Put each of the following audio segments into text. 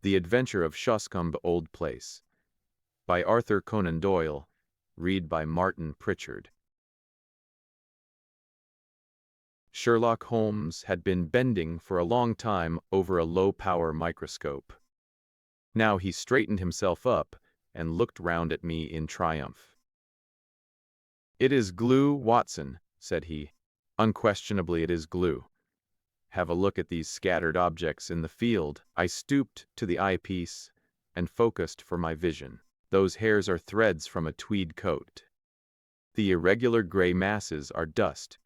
The Adventure of Shoscombe Old Place by Arthur Conan Doyle, read by Martin Prichard. Sherlock Holmes had been bending for a long time over a low-power microscope. Now he straightened himself up and looked round at me in triumph. "It is glue, Watson," said he. "Unquestionably it is glue. Have a look at these scattered objects in the field." I stooped to the eyepiece and focused for my vision. Those hairs are threads from a tweed coat. The irregular gray masses are dust.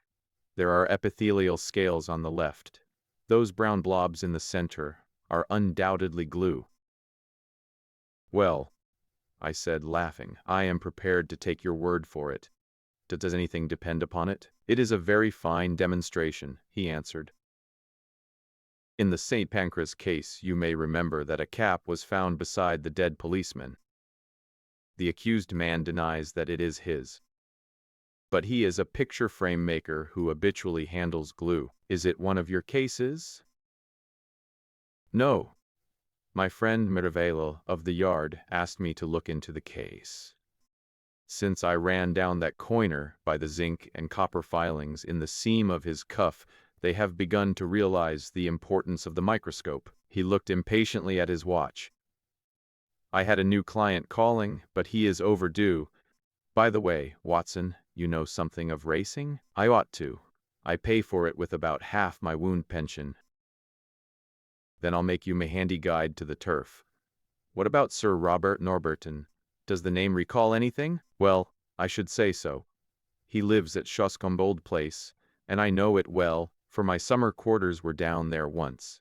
There are epithelial scales on the left. Those brown blobs in the center are undoubtedly glue. "Well," I said, laughing, "I am prepared to take your word for it. Does anything depend upon it?" "It is a very fine demonstration," he answered. "In the St. Pancras case, you may remember that a cap was found beside the dead policeman. The accused man denies that it is his. But he is a picture frame maker who habitually handles glue. Is it one of your cases?" "No. My friend Merivale of the Yard asked me to look into the case. Since I ran down that coiner by the zinc and copper filings in the seam of his cuff, they have begun to realize the importance of the microscope." He looked impatiently at his watch. "I had a new client calling, but he is overdue. By the way, Watson, you know something of racing?" "I ought to. I pay for it with about half my wound pension." "Then I'll make you my handy guide to the turf. What about Sir Robert Norberton? Does the name recall anything?" "Well, I should say so. He lives at Shoscombe Old Place, and I know it well, for my summer quarters were down there once."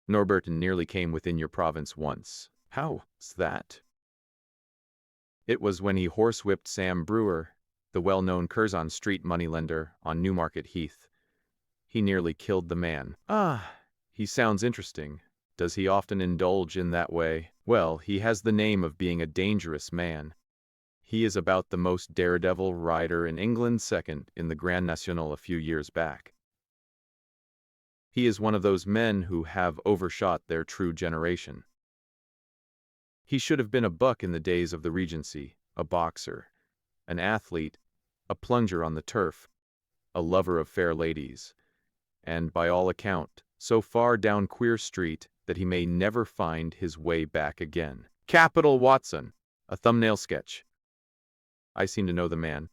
"Norberton nearly came within your province once. How's that?" "It was when he horsewhipped Sam Brewer, the well-known Curzon Street moneylender on Newmarket Heath. He nearly killed the man." "Ah, he sounds interesting. Does he often indulge in that way?" "Well, he has the name of being a dangerous man. He is about the most daredevil rider in England, second in the Grand National a few years back. He is one of those men who have overshot their true generation. He should have been a buck in the days of the Regency, a boxer, an athlete, a plunger on the turf, a lover of fair ladies, and, by all account, so far down Queer Street that he may never find his way back again." "Capital, Watson! A thumbnail sketch. I seem to know the man.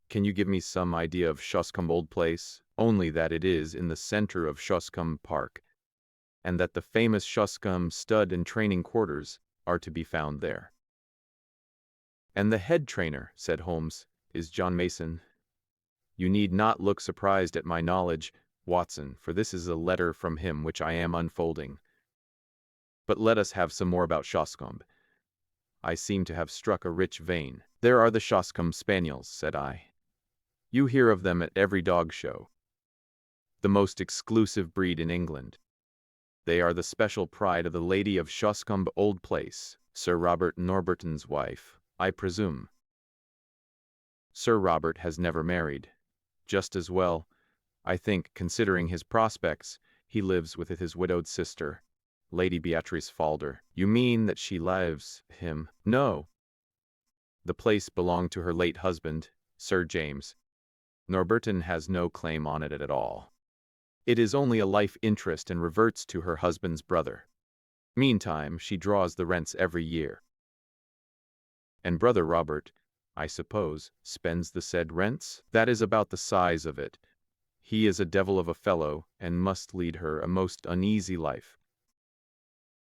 Can you give me some idea of Shoscombe Old Place?" "Only that it is in the center of Shoscombe Park, and that the famous Shoscombe stud and training quarters are to be found there." "And the head trainer," said Holmes, "is John Mason. You need not look surprised at my knowledge, Watson, for this is a letter from him which I am unfolding. But let us have some more about Shoscombe. I seem to have struck a rich vein." "There are the Shoscombe Spaniels," said I. "You hear of them at every dog show. The most exclusive breed in England. They are the special pride of the lady of Shoscombe Old Place, Sir Robert Norberton's wife, I presume." "Sir Robert has never married. Just as well, I think, considering his prospects. He lives with his widowed sister, Lady Beatrice Falder." "You mean that she lives him?" "No. The place belonged to her late husband, Sir James. Norberton has no claim on it at all. It is only a life interest and reverts to her husband's brother. Meantime, she draws the rents every year." "And brother Robert, I suppose, spends the said rents?" "That is about the size of it. He is a devil of a fellow, and must lead her a most uneasy life.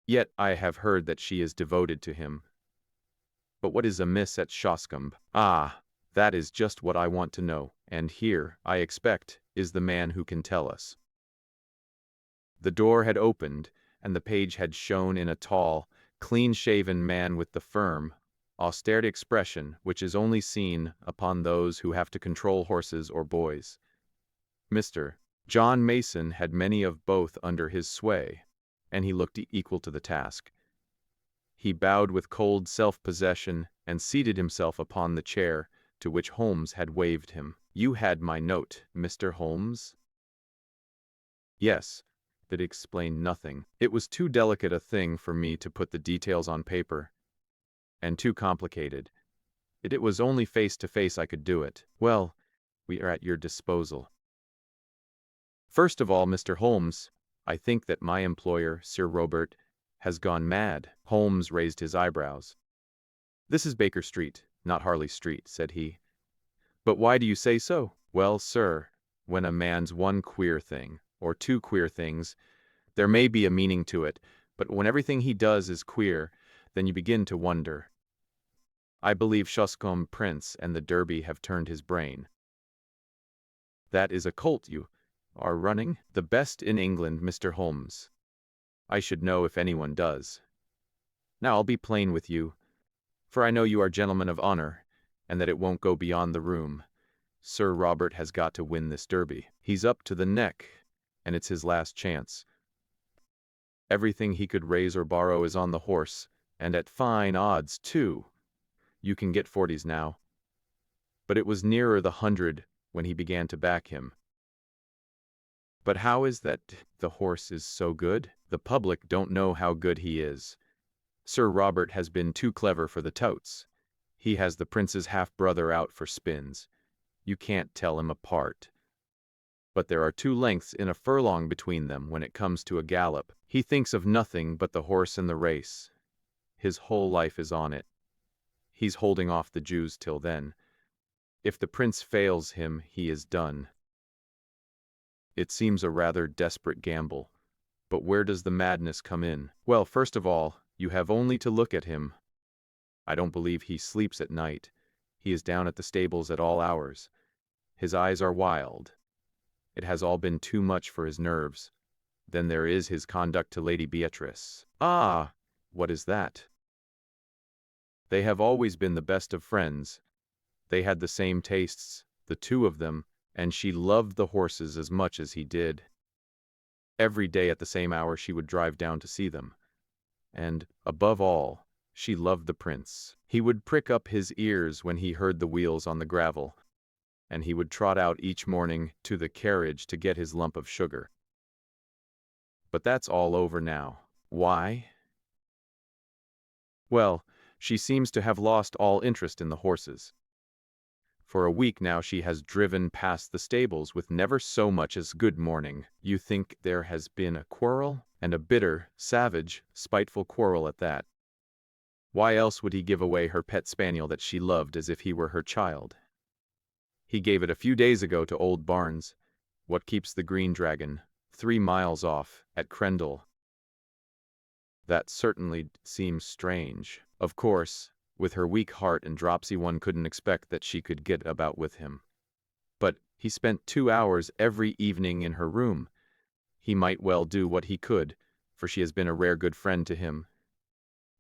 Yet I have heard that she is devoted to him. But what is amiss at Shoscombe?" "Ah, that is just what I want to know, and here, I expect, is the man who can tell us." The door had opened, and the page had shown in a tall, clean-shaven man with the firm, austere expression which is only seen upon those who have to control horses or boys. Mr. John Mason had many of both under his sway, and he looked equal to the task. He bowed with cold self-possession and seated himself upon the chair to which Holmes had waved him. "You had my note, Mr. Holmes?" "Yes. that explained nothing. It was too delicate a thing for me to put the details on paper, and too complicated. It was only face to face I could do it. Well, we are at your disposal. First of all, Mr. Holmes, I think that my employer, Sir Robert, has gone mad. Holmes raised his eyebrows. This is Baker Street, not Harley Street, said he. But why do you say so? Well, sir, when a man's one queer thing, or two queer things, there may be a meaning to it, but when everything he does is queer, then you begin to wonder. I believe Shoscombe Prince and the Derby have turned his brain. That is a colt you are running? The best in England, Mr. Holmes. I should know if anyone does. Now I'll be plain with you, for I know you are gentlemen of honor, and that it won't go beyond the room. Sir Robert has got to win this Derby. He's up to the neck, and it's his last chance. Everything he could raise or borrow is on the horse, and at fine odds, too. You can get 40s now. But it was nearer the 100 when he began to back him. But how is that the horse is so good? The public don't know how good he is. Sir Robert has been too clever for the touts. He has the prince's half-brother out for spins. You can't tell him apart. But there are 2 lengths in a furlong between them when it comes to a gallop. He thinks of nothing but the horse and the race. His whole life is on it. He's holding off the Jews till then. If the prince fails him, he is done. It seems a rather desperate gamble. But where does the madness come in? Well, first of all, you have only to look at him. I don't believe he sleeps at night. He is down at the stables at all hours. His eyes are wild. It has all been too much for his nerves. Then there is his conduct to Lady Beatrice. Ah, what is that? They have always been the best of friends. They had the same tastes, the 2 of them, and she loved the horses as much as he did. Every day at the same hour she would drive down to see them. And, above all, she loved the prince. He would prick up his ears when he heard the wheels on the gravel, and he would trot out each morning to the carriage to get his lump of sugar. But that's all over now. Why? Well, she seems to have lost all interest in the horses. For a week now she has driven past the stables with never so much as good morning. You think there has been a quarrel? And a bitter, savage, spiteful quarrel at that. Why else would he give away her pet spaniel that she loved as if he were her child? He gave it a few days ago to old Barnes. What keeps the Green Dragon? 3 miles off, at Crendell. That certainly seems strange. Of course, with her weak heart and dropsy one couldn't expect that she could get about with him. But he spent 2 hours every evening in her room. He might well do what he could, for she has been a rare good friend to him.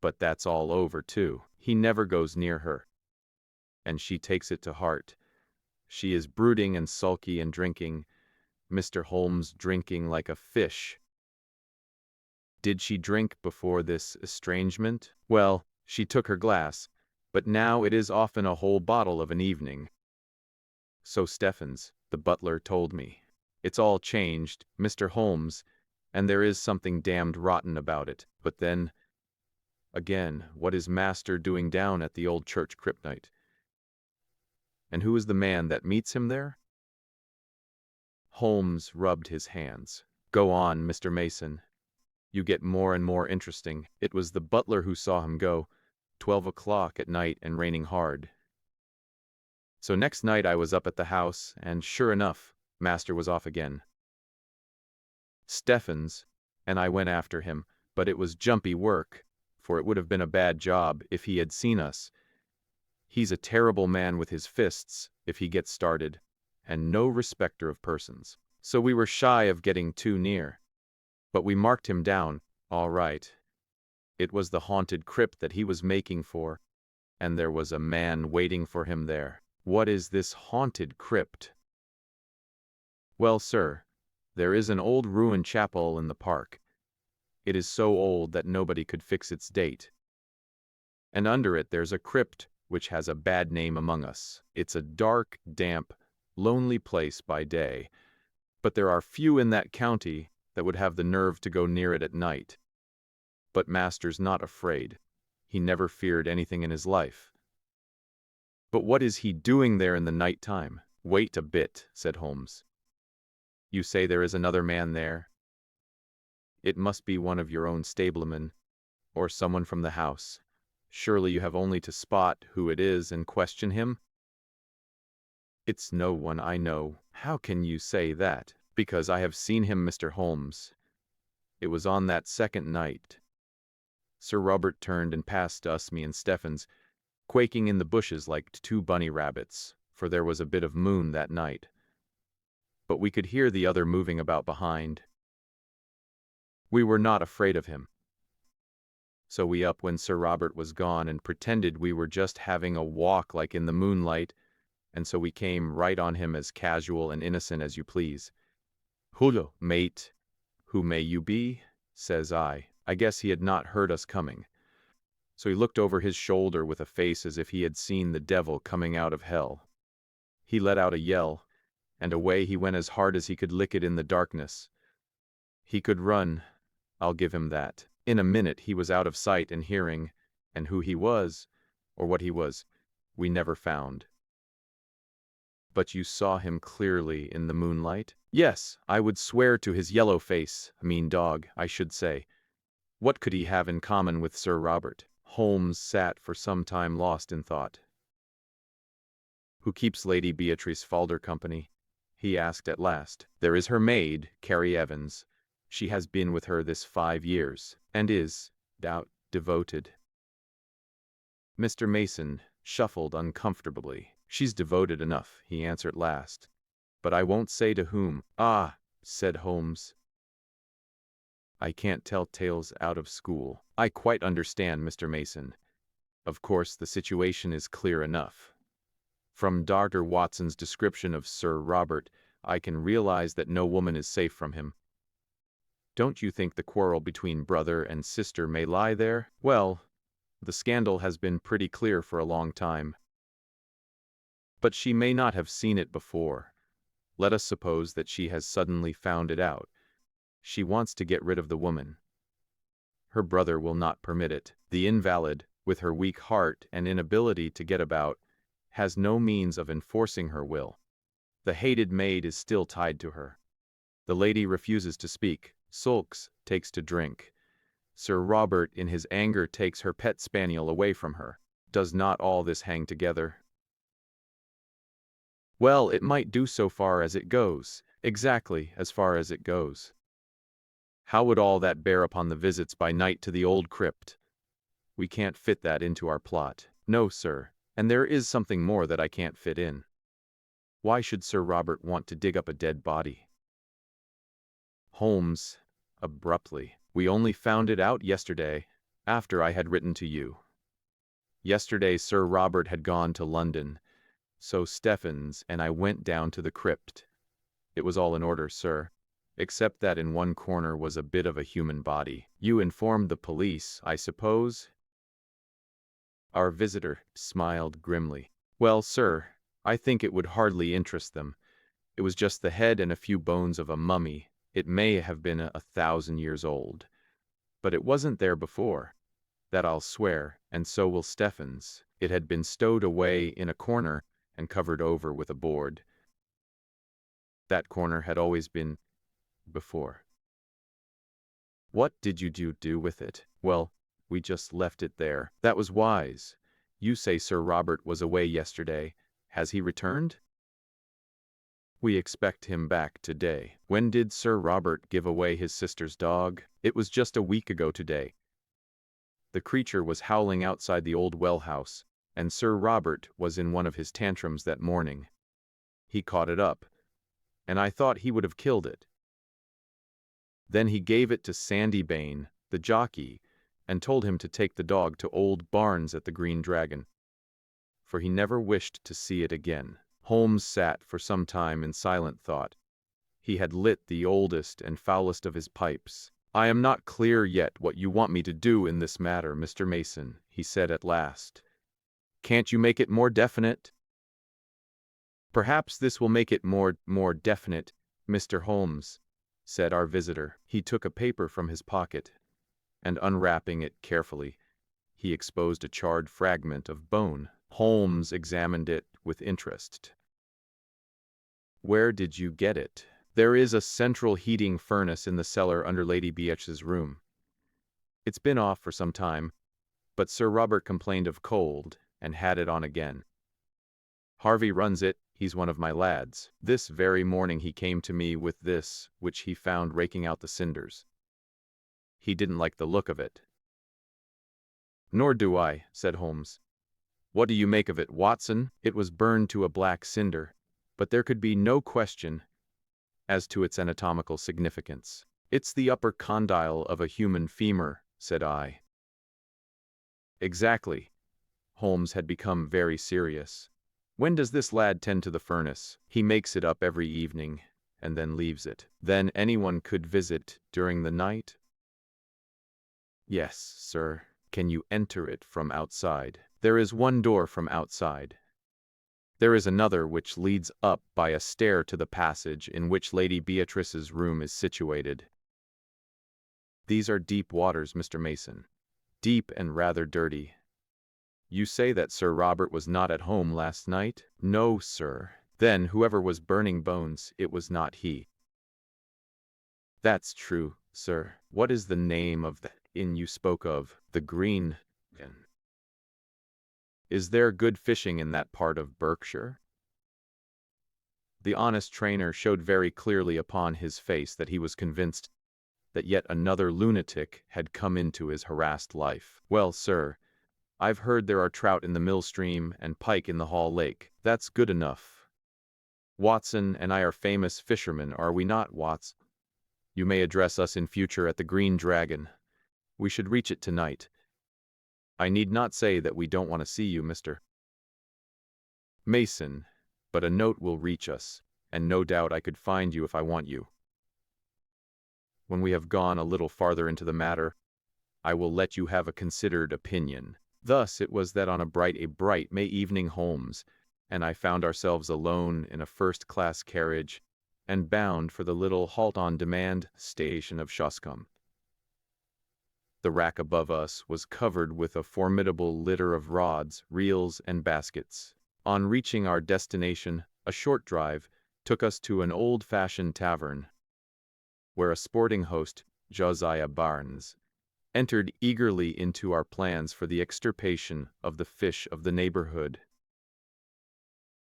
But that's all over, too. He never goes near her. And she takes it to heart. She is brooding and sulky and drinking. Mr. Holmes drinking like a fish. Did she drink before this estrangement? Well, she took her glass, but now it is often a whole bottle of an evening. So Stephens, the butler, told me. It's all changed, Mr. Holmes, and there is something damned rotten about it. But then, again, what is Master doing down at the old church crypt night? And who is the man that meets him there? Holmes rubbed his hands. Go on, Mr. Mason. You get more and more interesting. It was the butler who saw him go, 12 o'clock at night and raining hard. So next night I was up at the house, and sure enough, Master was off again. Stephens and I went after him, but it was jumpy work, for it would have been a bad job if he had seen us. He's a terrible man with his fists, if he gets started, and no respecter of persons. So we were shy of getting too near. But we marked him down, all right. It was the haunted crypt that he was making for, and there was a man waiting for him there. What is this haunted crypt? Well, sir, there is an old ruined chapel in the park. It is so old that nobody could fix its date. And under it there's a crypt which has a bad name among us. It's a dark, damp, lonely place by day, but there are few in that county that would have the nerve to go near it at night. But master's not afraid. He never feared anything in his life. But what is he doing there in the night time? Wait a bit, said Holmes. You say there is another man there? It must be one of your own stablemen, or someone from the house. Surely you have only to spot who it is and question him? It's no one I know. How can you say that? Because I have seen him, Mr. Holmes. It was on that second night. Sir Robert turned and passed us, me and Stephens, quaking in the bushes like two bunny rabbits, for there was a bit of moon that night. But we could hear the other moving about behind. We were not afraid of him. So we up when Sir Robert was gone and pretended we were just having a walk like in the moonlight, and so we came right on him as casual and innocent as you please. "Hullo, mate, who may you be?" says I. I guess he had not heard us coming. So he looked over his shoulder with a face as if he had seen the devil coming out of hell. He let out a yell, and away he went as hard as he could lick it in the darkness. He could run, I'll give him that. In a minute he was out of sight and hearing, and who he was, or what he was, we never found. But you saw him clearly in the moonlight? Yes, I would swear to his yellow face, a mean dog, I should say. What could he have in common with Sir Robert? Holmes sat for some time lost in thought. Who keeps Lady Beatrice Falder company? He asked at last. There is her maid, Carrie Evans. She has been with her this 5 years, and is, devoted. Mr. Mason shuffled uncomfortably. She's devoted enough, he answered at last. But I won't say to whom. Ah, said Holmes. I can't tell tales out of school. I quite understand, Mr. Mason. Of course, the situation is clear enough. From Dr. Watson's description of Sir Robert, I can realize that no woman is safe from him. Don't you think the quarrel between brother and sister may lie there? Well, the scandal has been pretty clear for a long time. But she may not have seen it before. Let us suppose that she has suddenly found it out. She wants to get rid of the woman. Her brother will not permit it. The invalid, with her weak heart and inability to get about, has no means of enforcing her will. The hated maid is still tied to her. The lady refuses to speak, sulks, takes to drink. Sir Robert, in his anger, takes her pet spaniel away from her. Does not all this hang together? Well, it might do so far as it goes. Exactly, as far as it goes. How would all that bear upon the visits by night to the old crypt? We can't fit that into our plot. No, sir, and there is something more that I can't fit in. Why should Sir Robert want to dig up a dead body? Holmes, abruptly, we only found it out yesterday, after I had written to you. Yesterday Sir Robert had gone to London, so Stephens and I went down to the crypt. It was all in order, sir, except that in one corner was a bit of a human body. You informed the police, I suppose? Our visitor smiled grimly. Well, sir, I think it would hardly interest them. It was just the head and a few bones of a mummy. It may have been 1,000 years old. But it wasn't there before. That I'll swear, and so will Stephens. It had been stowed away in a corner and covered over with a board. That corner had always been before. What did you do with it? Well, we just left it there. That was wise. You say Sir Robert was away yesterday. Has he returned? We expect him back today. When did Sir Robert give away his sister's dog? It was just a week ago today. The creature was howling outside the old well house, and Sir Robert was in one of his tantrums that morning. He caught it up, and I thought he would have killed it. Then he gave it to Sandy Bain, the jockey, and told him to take the dog to old Barnes at the Green Dragon, for he never wished to see it again. Holmes sat for some time in silent thought. He had lit the oldest and foulest of his pipes. I am not clear yet what you want me to do in this matter, Mr. Mason, he said at last. Can't you make it more definite? Perhaps this will make it more definite, Mr. Holmes. said our visitor. He took a paper from his pocket, and unwrapping it carefully, he exposed a charred fragment of bone. Holmes examined it with interest. "Where did you get it?" "There is a central heating furnace in the cellar under Lady Beatrice's room. It's been off for some time, but Sir Robert complained of cold and had it on again. Harvey runs it, he's one of my lads. This very morning he came to me with this, which he found raking out the cinders. He didn't like the look of it." "Nor do I," said Holmes. "What do you make of it, Watson?" "It was burned to a black cinder, but there could be no question as to its anatomical significance." "It's the upper condyle of a human femur," said I. "Exactly." Holmes had become very serious. "When does this lad tend to the furnace?" "He makes it up every evening, and then leaves it." "Then anyone could visit during the night?" "Yes, sir." "Can you enter it from outside?" "There is one door from outside. There is another which leads up by a stair to the passage in which Lady Beatrice's room is situated." "These are deep waters, Mr. Mason." "Deep and rather dirty." "You say that Sir Robert was not at home last night?" "No, sir." "Then whoever was burning bones, it was not he." "That's true, sir. What is the name of the inn you spoke of?" "The Green Inn." "Is there good fishing in that part of Berkshire?" The honest trainer showed very clearly upon his face that he was convinced that yet another lunatic had come into his harassed life. "Well, sir, I've heard there are trout in the mill stream and pike in the Hall Lake." "That's good enough. Watson and I are famous fishermen, are we not, Watts? You may address us in future at the Green Dragon. We should reach it tonight. I need not say that we don't want to see you, Mr. Mason, but a note will reach us, and no doubt I could find you if I want you. When we have gone a little farther into the matter, I will let you have a considered opinion." Thus it was that on a bright May evening Holmes and I found ourselves alone in a first-class carriage and bound for the little halt-on-demand station of Shoscombe. The rack above us was covered with a formidable litter of rods, reels, and baskets. On reaching our destination, a short drive took us to an old-fashioned tavern, where a sporting host, Josiah Barnes, entered eagerly into our plans for the extirpation of the fish of the neighborhood.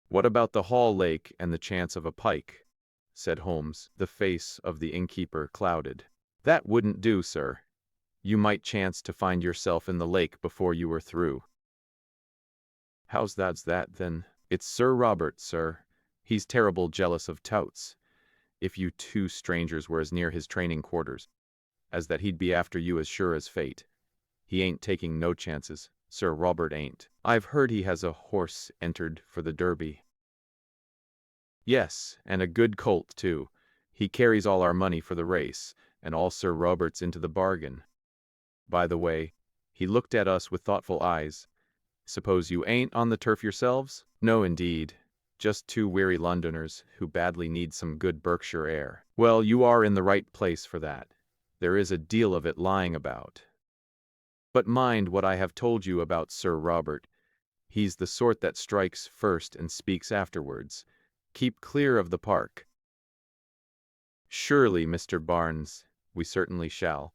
"What about the Hall Lake and the chance of a pike?" said Holmes. The face of the innkeeper clouded. "That wouldn't do, sir. You might chance to find yourself in the lake before you were through." "How's that, then?" "It's Sir Robert, sir. He's terrible jealous of touts. If you two strangers were as near his training quarters as that he'd be after you as sure as fate. He ain't taking no chances. Sir Robert ain't. I've heard he has a horse entered for the Derby." "Yes, and a good colt, too. He carries all our money for the race, and all Sir Robert's into the bargain. By the way," he looked at us with thoughtful eyes, "suppose you ain't on the turf yourselves?" "No, indeed. Just two weary Londoners who badly need some good Berkshire air." "Well, you are in the right place for that. There is a deal of it lying about. But mind what I have told you about Sir Robert. He's the sort that strikes first and speaks afterwards. Keep clear of the park." "Surely, Mr. Barnes, we certainly shall.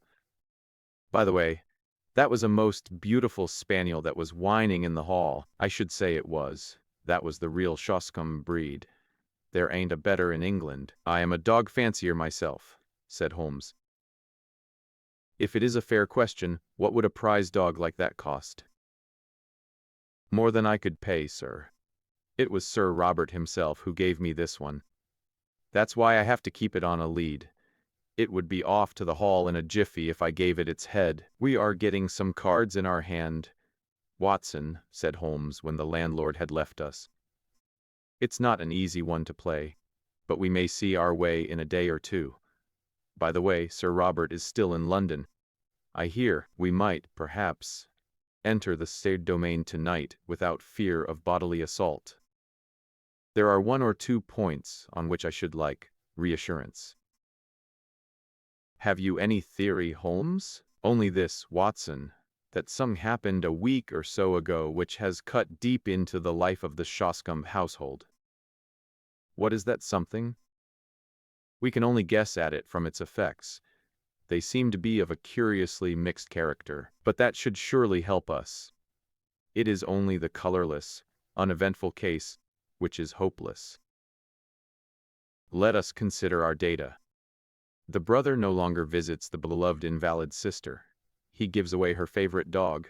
By the way, that was a most beautiful spaniel that was whining in the hall." "I should say it was. That was the real Shoscombe breed. There ain't a better in England." "I am a dog fancier myself," said Holmes. "If it is a fair question, what would a prize dog like that cost?" "More than I could pay, sir. It was Sir Robert himself who gave me this one. That's why I have to keep it on a lead. It would be off to the hall in a jiffy if I gave it its head." "We are getting some cards in our hand, Watson," said Holmes when the landlord had left us. "It's not an easy one to play, but we may see our way in a day or two. By the way, Sir Robert is still in London, I hear. We might, perhaps, enter the said domain tonight without fear of bodily assault. There are one or two points on which I should like reassurance." Have you any theory, Holmes? Only this, Watson, that something happened a week or so ago which has cut deep into the life of the Shoscombe household. What is that something? We can only guess at it from its effects. They seem to be of a curiously mixed character, but that should surely help us. It is only the colorless, uneventful case which is hopeless. Let us consider our data. The brother no longer visits the beloved invalid sister. He gives away her favorite dog.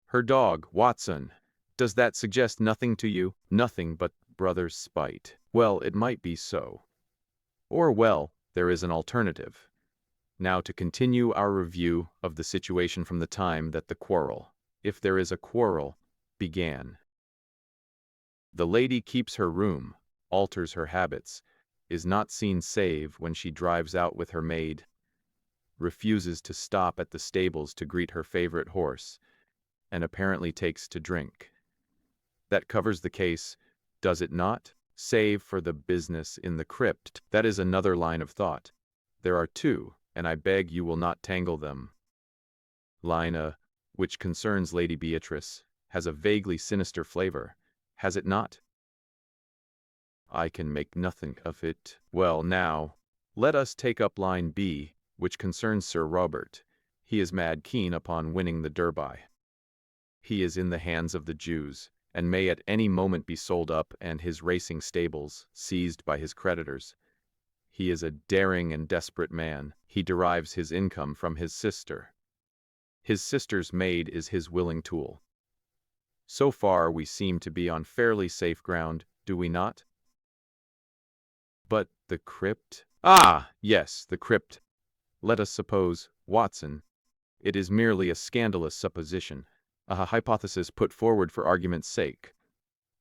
Her dog, Watson. Does that suggest nothing to you? Nothing but brother's spite. Well, it might be so. Or, well, there is an alternative. Now to continue our review of the situation from the time that the quarrel, if there is a quarrel, began. The lady keeps her room, alters her habits, is not seen save when she drives out with her maid, refuses to stop at the stables to greet her favorite horse, and apparently takes to drink. That covers the case, does it not? Save for the business in the crypt. That is another line of thought. There are two, and I beg you will not tangle them. Line A, which concerns Lady Beatrice, has a vaguely sinister flavor, has it not? I can make nothing of it. Well, now, let us take up line B, which concerns Sir Robert. He is mad keen upon winning the Derby. He is in the hands of the Jews, and may at any moment be sold up and his racing stables seized by his creditors. He is a daring and desperate man. He derives his income from his sister. His sister's maid is his willing tool. So far we seem to be on fairly safe ground, do we not? But the crypt? Ah, yes, the crypt. Let us suppose, Watson, it is merely a scandalous supposition, a hypothesis put forward for argument's sake,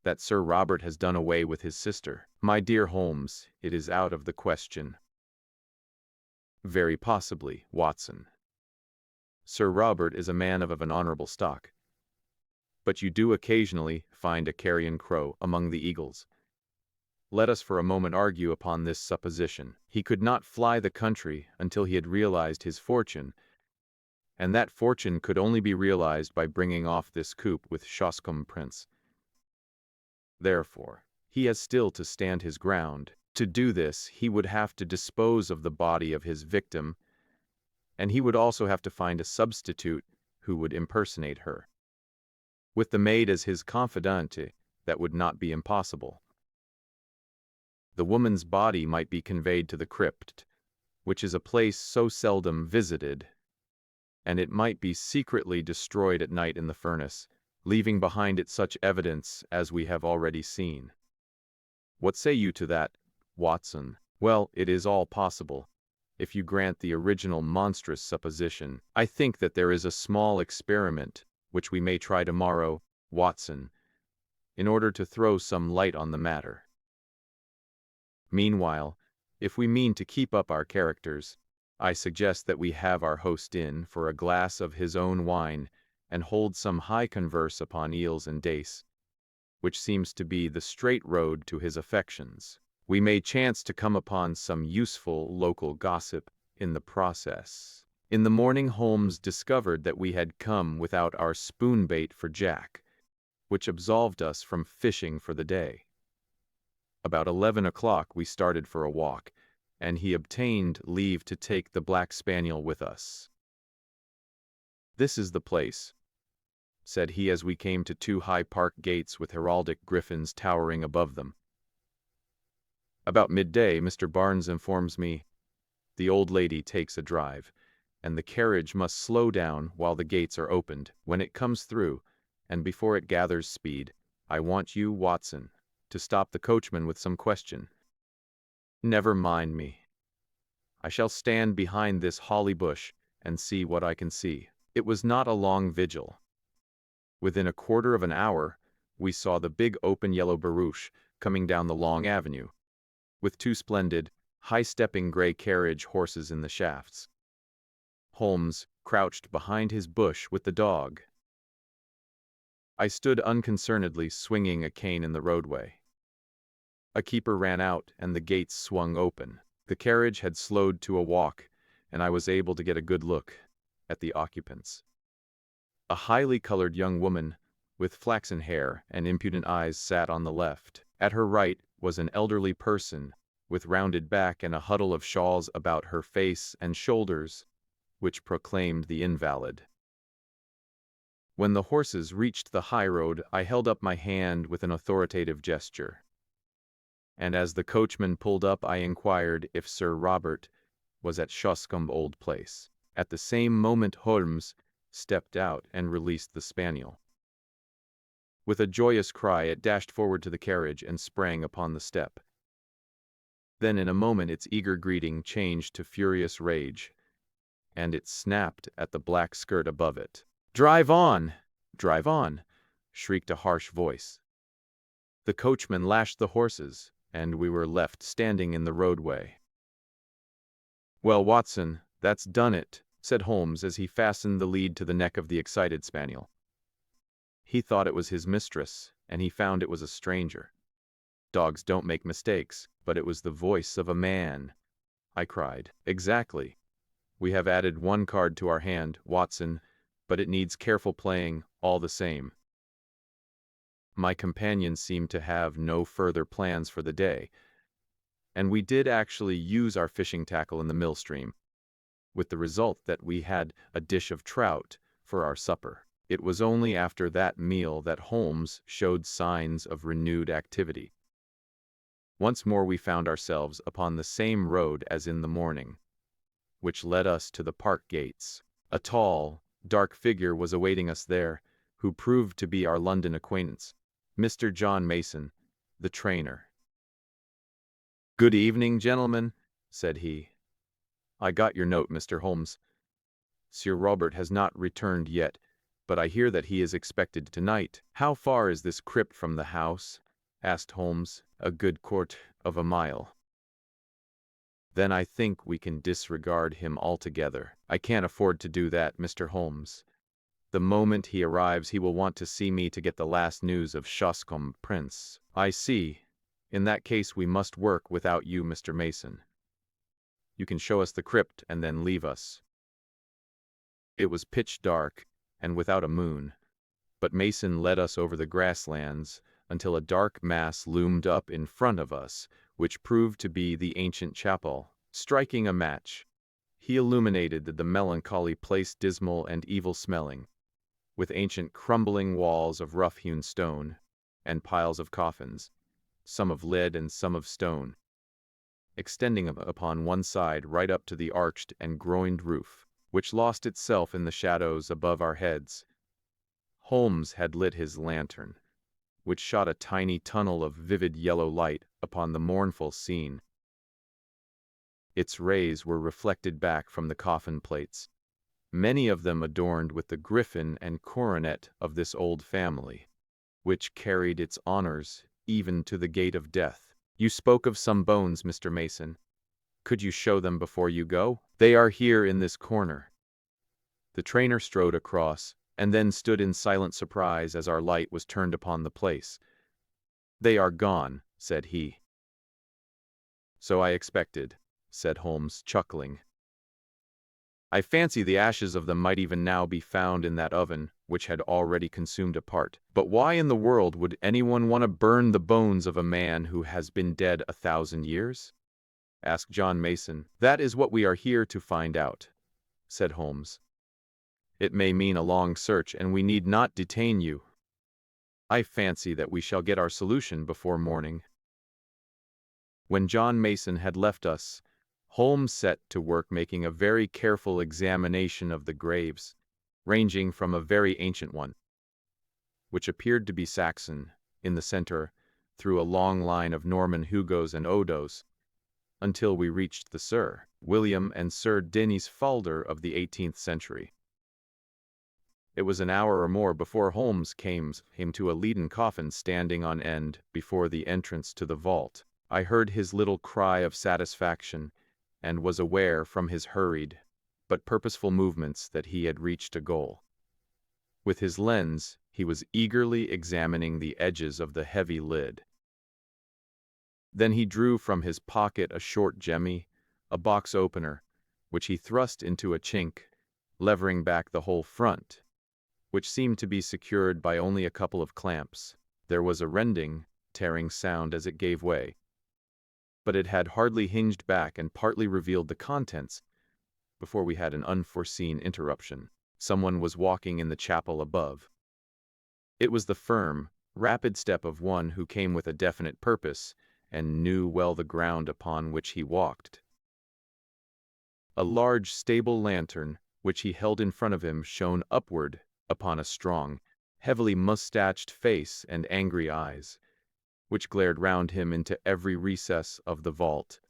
that Sir Robert has done away with his sister. My dear Holmes, it is out of the question. Very possibly, Watson. Sir Robert is a man of an honorable stock. But you do occasionally find a carrion crow among the eagles. Let us for a moment argue upon this supposition. He could not fly the country until he had realized his fortune, and that fortune could only be realized by bringing off this coup with Shoscombe Prince. Therefore, he has still to stand his ground. To do this, he would have to dispose of the body of his victim, and he would also have to find a substitute who would impersonate her. With the maid as his confidante, that would not be impossible. The woman's body might be conveyed to the crypt, which is a place so seldom visited, and it might be secretly destroyed at night in the furnace, leaving behind it such evidence as we have already seen. What say you to that, Watson? Well, it is all possible. If you grant the original monstrous supposition, I think that there is a small experiment which we may try tomorrow, Watson, in order to throw some light on the matter. Meanwhile, if we mean to keep up our characters, I suggest that we have our host in for a glass of his own wine and hold some high converse upon eels and dace, which seems to be the straight road to his affections. We may chance to come upon some useful local gossip in the process. In the morning Holmes discovered that we had come without our spoon bait for Jack, which absolved us from fishing for the day. About 11 o'clock we started for a walk, and he obtained leave to take the black spaniel with us. This is the place, said he as we came to two high park gates with heraldic griffins towering above them. About midday, Mr. Barnes informs me, the old lady takes a drive, and the carriage must slow down while the gates are opened. When it comes through, and before it gathers speed, I want you, Watson, to stop the coachman with some question. Never mind me. I shall stand behind this holly bush and see what I can see. It was not a long vigil. Within a quarter of an hour, we saw the big open yellow barouche coming down the long avenue, with two splendid, high-stepping gray carriage horses in the shafts. Holmes crouched behind his bush with the dog. I stood unconcernedly swinging a cane in the roadway. A keeper ran out and the gates swung open. The carriage had slowed to a walk, and I was able to get a good look at the occupants. A highly colored young woman with flaxen hair and impudent eyes sat on the left. At her right was an elderly person with rounded back and a huddle of shawls about her face and shoulders, which proclaimed the invalid. When the horses reached the high road, I held up my hand with an authoritative gesture. And as the coachman pulled up, I inquired if Sir Robert was at Shoscombe Old Place. At the same moment Holmes stepped out and released the spaniel. With a joyous cry, it dashed forward to the carriage and sprang upon the step. Then in a moment its eager greeting changed to furious rage, and it snapped at the black skirt above it. "Drive on! Drive on!" shrieked a harsh voice. The coachman lashed the horses, and we were left standing in the roadway. "Well, Watson, that's done it," said Holmes as he fastened the lead to the neck of the excited spaniel. He thought it was his mistress, and he found it was a stranger. Dogs don't make mistakes, but it was the voice of a man. I cried. "Exactly. We have added one card to our hand, Watson, but it needs careful playing all the same." My companion seemed to have no further plans for the day, and we did actually use our fishing tackle in the mill stream, with the result that we had a dish of trout for our supper. It was only after that meal that Holmes showed signs of renewed activity. Once more we found ourselves upon the same road as in the morning, which led us to the park gates. A tall, dark figure was awaiting us there, who proved to be our London acquaintance, Mr. John Mason, the trainer. "Good evening, gentlemen," said he. "I got your note, Mr. Holmes. Sir Robert has not returned yet, but I hear that he is expected tonight." "How far is this crypt from the house?" asked Holmes. "A good quarter of a mile." "Then I think we can disregard him altogether." "I can't afford to do that, Mr. Holmes. The moment he arrives he will want to see me to get the last news of Shoscombe Prince." "I see. In that case we must work without you, Mr. Mason. You can show us the crypt and then leave us." It was pitch dark and without a moon, but Mason led us over the grasslands until a dark mass loomed up in front of us, which proved to be the ancient chapel. Striking a match, he illuminated the melancholy place, dismal and evil-smelling, with ancient crumbling walls of rough-hewn stone, and piles of coffins, some of lead and some of stone, extending upon one side right up to the arched and groined roof, which lost itself in the shadows above our heads. Holmes had lit his lantern, which shot a tiny tunnel of vivid yellow light upon the mournful scene. Its rays were reflected back from the coffin plates, many of them adorned with the griffin and coronet of this old family, which carried its honors even to the gate of death. "You spoke of some bones, Mr. Mason. Could you show them before you go?" "They are here in this corner." The trainer strode across, and then stood in silent surprise as our light was turned upon the place. "They are gone," said he. "So I expected," said Holmes, chuckling. "I fancy the ashes of them might even now be found in that oven, which had already consumed a part. But why in the world would anyone want to burn the bones of a man who has been dead 1,000 years? asked John Mason. "That is what we are here to find out," said Holmes. "It may mean a long search, and we need not detain you. I fancy that we shall get our solution before morning." When John Mason had left us, Holmes set to work making a very careful examination of the graves, ranging from a very ancient one, which appeared to be Saxon, in the center, through a long line of Norman Hugos and Odos, until we reached the Sir William and Sir Denis Falder of the 18th century. It was an hour or more before Holmes came to a leaden coffin standing on end before the entrance to the vault. I heard his little cry of satisfaction, and was aware from his hurried but purposeful movements that he had reached a goal. With his lens, he was eagerly examining the edges of the heavy lid. Then he drew from his pocket a short jemmy, a box opener, which he thrust into a chink, levering back the whole front, which seemed to be secured by only a couple of clamps. There was a rending, tearing sound as it gave way, but it had hardly hinged back and partly revealed the contents before we had an unforeseen interruption. Someone was walking in the chapel above. It was the firm, rapid step of one who came with a definite purpose and knew well the ground upon which he walked. A large stable lantern, which he held in front of him, shone upward upon a strong, heavily mustached face and angry eyes, which glared round him into every recess of the vault,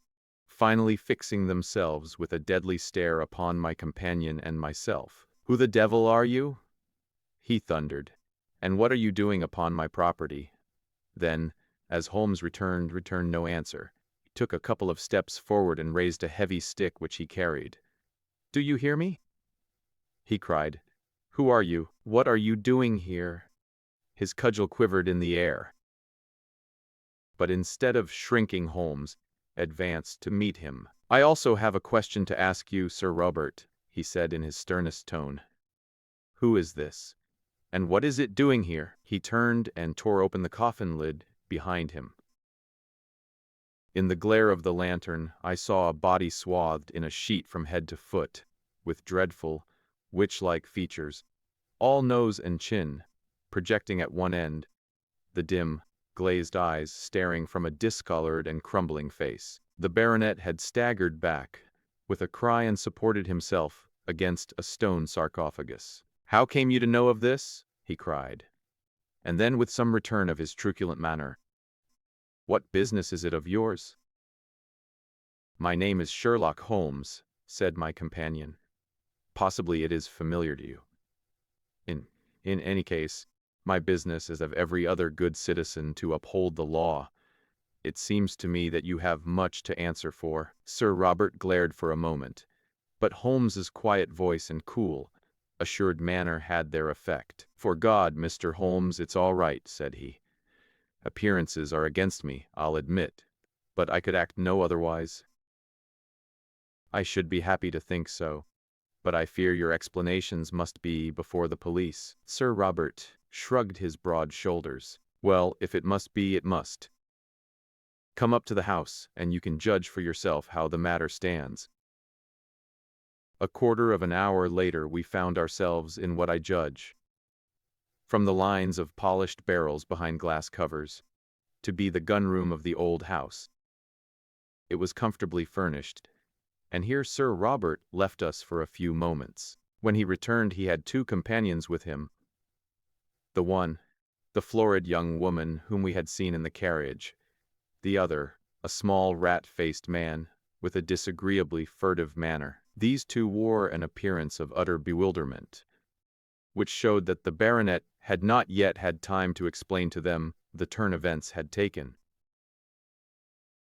finally fixing themselves with a deadly stare upon my companion and myself. "Who the devil are you?" he thundered. "And what are you doing upon my property?" Then, as Holmes returned no answer, he took a couple of steps forward and raised a heavy stick which he carried. "Do you hear me?" he cried. "Who are you? What are you doing here?" His cudgel quivered in the air. But instead of shrinking, Holmes advanced to meet him. "I also have a question to ask you, Sir Robert," he said in his sternest tone. "Who is this? And what is it doing here?" He turned and tore open the coffin lid behind him. In the glare of the lantern, I saw a body swathed in a sheet from head to foot, with dreadful, witch-like features, all nose and chin, projecting at one end, the dim, glazed eyes staring from a discolored and crumbling face. The baronet had staggered back, with a cry, and supported himself against a stone sarcophagus. "How came you to know of this?" he cried. And then, with some return of his truculent manner, "What business is it of yours?" "My name is Sherlock Holmes," said my companion. "Possibly it is familiar to you. In any case, my business is of every other good citizen to uphold the law. It seems to me that you have much to answer for." Sir Robert glared for a moment, but Holmes's quiet voice and cool, assured manner had their effect. "For God, Mr. Holmes, it's all right," said he. "Appearances are against me, I'll admit, but I could act no otherwise." "I should be happy to think so, but I fear your explanations must be before the police." Sir Robert shrugged his broad shoulders. "Well, if it must be, it must. Come up to the house, and you can judge for yourself how the matter stands." A quarter of an hour later we found ourselves in what I judge, from the lines of polished barrels behind glass covers, to be the gun-room of the old house. It was comfortably furnished, and here Sir Robert left us for a few moments. When he returned he had two companions with him. The one, the florid young woman whom we had seen in the carriage. The other, a small rat-faced man, with a disagreeably furtive manner. These two wore an appearance of utter bewilderment, which showed that the baronet had not yet had time to explain to them the turn events had taken.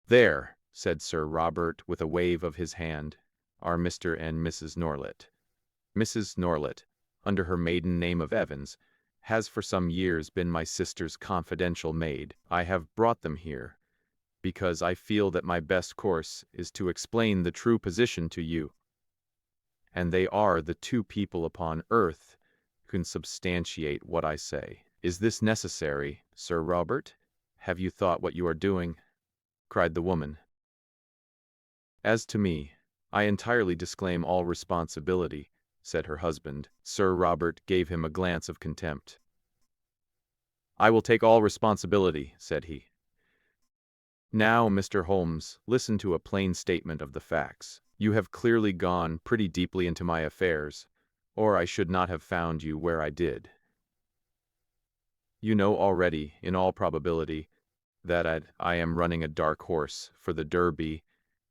"There," said Sir Robert with a wave of his hand, "are Mr. and Mrs. Norlett. Mrs. Norlett, under her maiden name of Evans, has for some years been my sister's confidential maid. I have brought them here, because I feel that my best course is to explain the true position to you. And they are the two people upon earth who can substantiate what I say." "Is this necessary, Sir Robert? Have you thought what you are doing?" cried the woman. "As to me, I entirely disclaim all responsibility," said her husband. Sir Robert gave him a glance of contempt. "I will take all responsibility," said he. "Now, Mr. Holmes, listen to a plain statement of the facts. You have clearly gone pretty deeply into my affairs, or I should not have found you where I did. You know already, in all probability, that I am running a dark horse for the Derby,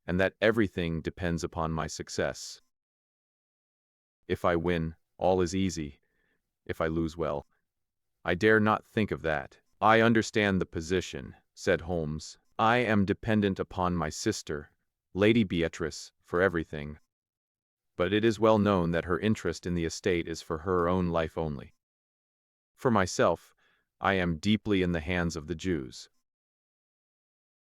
and that everything depends upon my success. If I win, all is easy. If I lose, well, I dare not think of that." "I understand the position," said Holmes. "I am dependent upon my sister, Lady Beatrice, for everything. But it is well known that her interest in the estate is for her own life only. For myself, I am deeply in the hands of the Jews.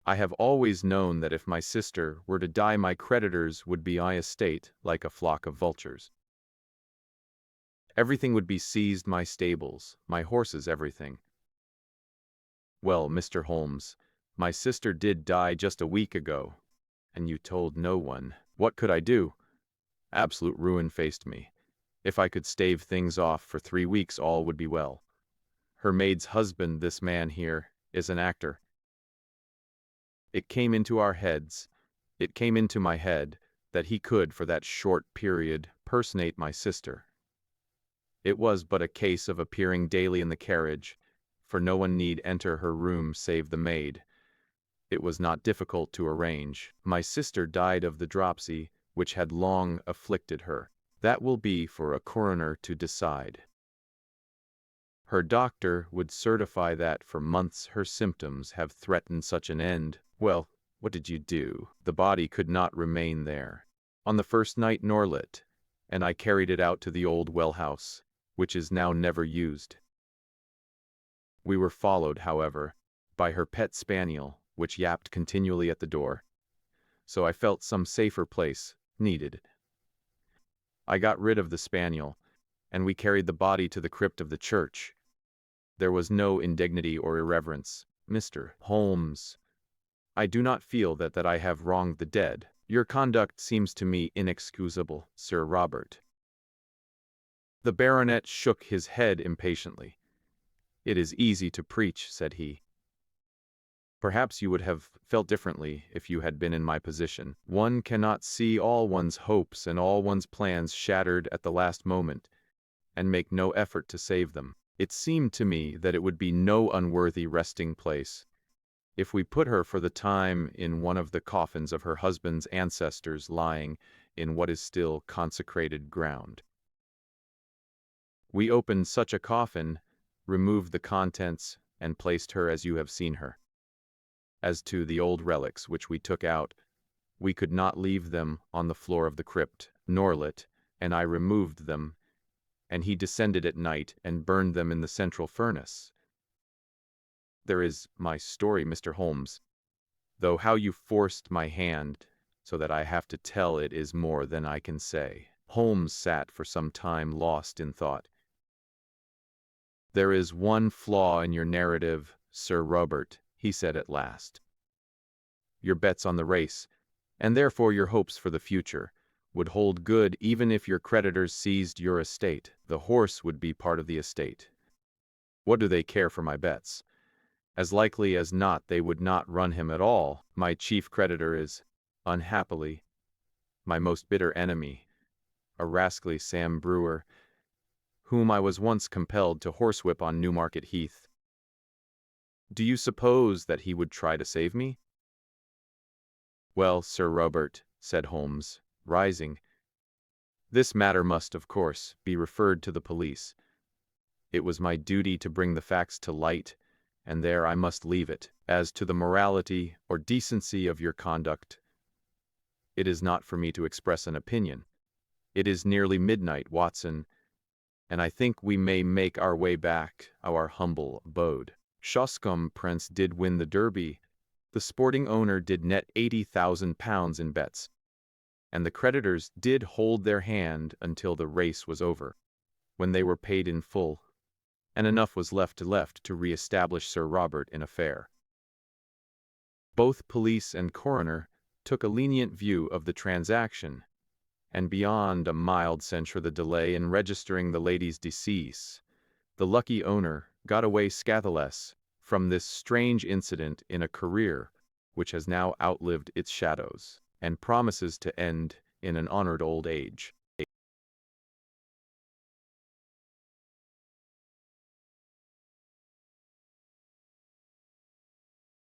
I have always known that if my sister were to die, my creditors would be my estate like a flock of vultures. Everything would be seized, my stables, my horses, everything. Well, Mr. Holmes, my sister did die just a week ago, and you told no one. What could I do? Absolute ruin faced me. If I could stave things off for 3 weeks, all would be well. Her maid's husband, this man here, is an actor. It came into our heads, it came into my head, that he could, for that short period, personate my sister. It was but a case of appearing daily in the carriage, for no one need enter her room save the maid. It was not difficult to arrange. My sister died of the dropsy, which had long afflicted her. That will be for a coroner to decide. Her doctor would certify that for months her symptoms have threatened such an end. Well, what did you do? The body could not remain there on the first night nor lit, and I carried it out to the old well-house, which is now never used. We were followed, however, by her pet spaniel, which yapped continually at the door, so I felt some safer place needed. I got rid of the spaniel, and we carried the body to the crypt of the church. There was no indignity or irreverence. Mr. Holmes, I do not feel that I have wronged the dead. Your conduct seems to me inexcusable, Sir Robert. The baronet shook his head impatiently. It is easy to preach, said he. Perhaps you would have felt differently if you had been in my position. One cannot see all one's hopes and all one's plans shattered at the last moment, and make no effort to save them. It seemed to me that it would be no unworthy resting place if we put her for the time in one of the coffins of her husband's ancestors lying in what is still consecrated ground. We opened such a coffin, removed the contents, and placed her as you have seen her. As to the old relics which we took out, we could not leave them on the floor of the crypt, nor lit, and I removed them, and he descended at night and burned them in the central furnace. There is my story, Mr. Holmes, though how you forced my hand so that I have to tell it is more than I can say. Holmes sat for some time lost in thought. There is one flaw in your narrative, Sir Robert, he said at last. Your bets on the race, and therefore your hopes for the future, would hold good even if your creditors seized your estate. The horse would be part of the estate. What do they care for my bets? As likely as not they would not run him at all. My chief creditor is, unhappily, my most bitter enemy, a rascally Sam Brewer, whom I was once compelled to horsewhip on Newmarket Heath. Do you suppose that he would try to save me? Well, Sir Robert, said Holmes, rising, this matter must, of course, be referred to the police. It was my duty to bring the facts to light, and there I must leave it. As to the morality or decency of your conduct, it is not for me to express an opinion. It is nearly midnight, Watson, and I think we may make our way back our humble abode. Shoscombe Prince did win the Derby. The sporting owner did net £80,000 in bets, and the creditors did hold their hand until the race was over, when they were paid in full, and enough was left to re-establish Sir Robert in a fair. Both police and coroner took a lenient view of the transaction, and beyond a mild censure the delay in registering the lady's decease, the lucky owner got away scatheless from this strange incident in a career which has now outlived its shadows, and promises to end in an honored old age.